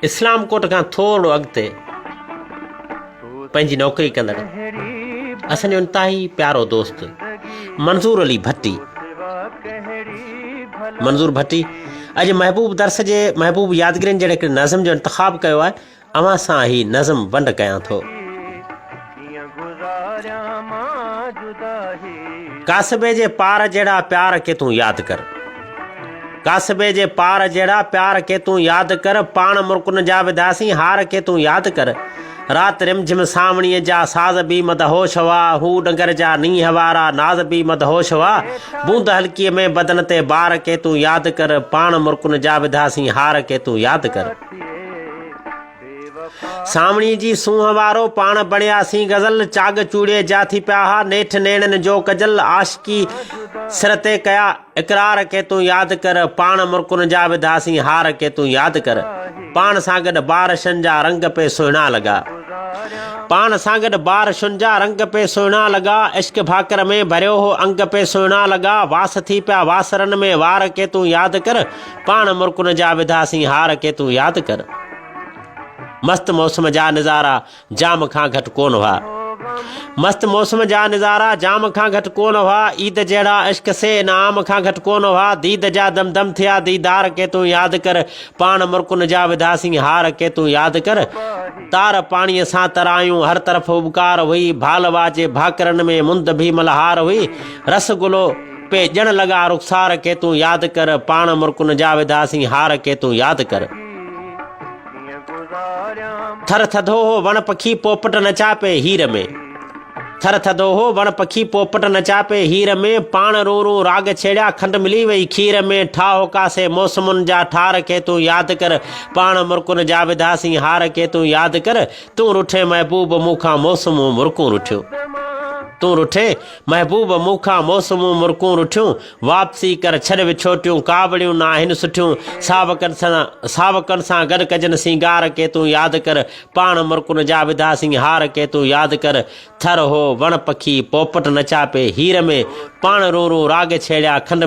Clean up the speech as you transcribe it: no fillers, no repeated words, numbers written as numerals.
इस्लाम कोट खां थोरो अॻिते पंहिंजी नौकरी कंदड़ असांजो इंतिहाई प्यारो दोस्त मंज़ूर अली भट्टी। मंज़ूर भट्टी अॼु महबूब दर्स जे महबूब यादगिरियुनि जहिड़े हिकिड़े नज़म जो इंतिख़ाब कयो आहे। अवां सां ही नज़म वंड कयां थो। कासिबे जे पार जहिड़ा प्यार के तूं यादि कर, कासिबे जे पार जहिड़ा प्यार के तूं यादि कर, पाण मुर्कुन जा विधासीं हार के तूं यादि कर। रात रिमझिम सावणीअ जा साज़ बि मदहोश हुआ, हू डंगर जा नींहं वारा नाज़ बि मदहोश हुआ। बूंद हल्कीअ में बदन ते बार के तूं यादि कर, पाण मुर्कुन जा विधासीं हार के तूं यादि कर। सावणी जी सूंहं वारो पाण बणियासीं गज़ल, चाग चूड़े जा थी पिया हा नेठि नेणनि जो कजल। आशिकी सिर ते कया इक़रार के तूं यादि कर, पाण मुर्कुन जा विधासीं हार के तूं यादि कर। पाण सां गॾु बारिशनि जा रंग पे सुहिणा लॻा, पाण सां गॾु बारिशुनि जा रंग पे सुहिणा लॻा। इश्क भाकर में भरियो हो अंग पे सुहिणा लॻा। वास थी पिया वासरनि में वार के तूं यादि कर, पाण मुर्कुन जा विधासीं हार के तूं यादि कर। मस्त मौसम जा नज़ारा जाम खां घटि कोन हुआ, मस्त मौसम जा नज़ारा जाम खां घटि कोन हुआ। ईद जहिड़ा इश्क से इनाम खां घटि कोन हुआ। दीद जा दम दम थिया दीदार के तूं यादि कर, पाण मुर्कुन जा विधासीं हार के तूं यादि कर। तार पाणीअ सां तरायूं हर तरफ़ उबकार हुई, भालवा जे भाकरनि में मुंद भी मल्हार हुई। रसगुलो पे ॼण लॻा रुखसार के तूं यादि कर, पाण मुर्कुन जा विधासीं हार के तूं यादि कर। थर थधो हो वण पखी पोपट नचा पे हीर में, थर थधो हो वण पखी पोपट नचा पे हीर में। पाण रू रू राग छेड़िया खंड मिली वई खीर में, ठाहो कासे मौसमुनि जा ठार के तूं यादि कर, पाण मुर्कुन जा विधासीं हार के तूं यादि कर। तूं रुठे महबूब मूंखां मौसमूं मुर्कूं रुठियूं, तूं रुठे महबूब मूंखां मौसमूं मुर्कूं रुठियूं। वापसी कर छॾ विछोटियूं कावड़ियूं न आहिनि सुठियूं, सावकनि सां गॾु कजनि सिंगार के तूं यादि कर, पाण मुर्कुन जा विधासीं हार के तूं यादि कर। थर हो वण पखी पोपट नचा पे हीर में, पाण रू रू राग छेड़िया खंड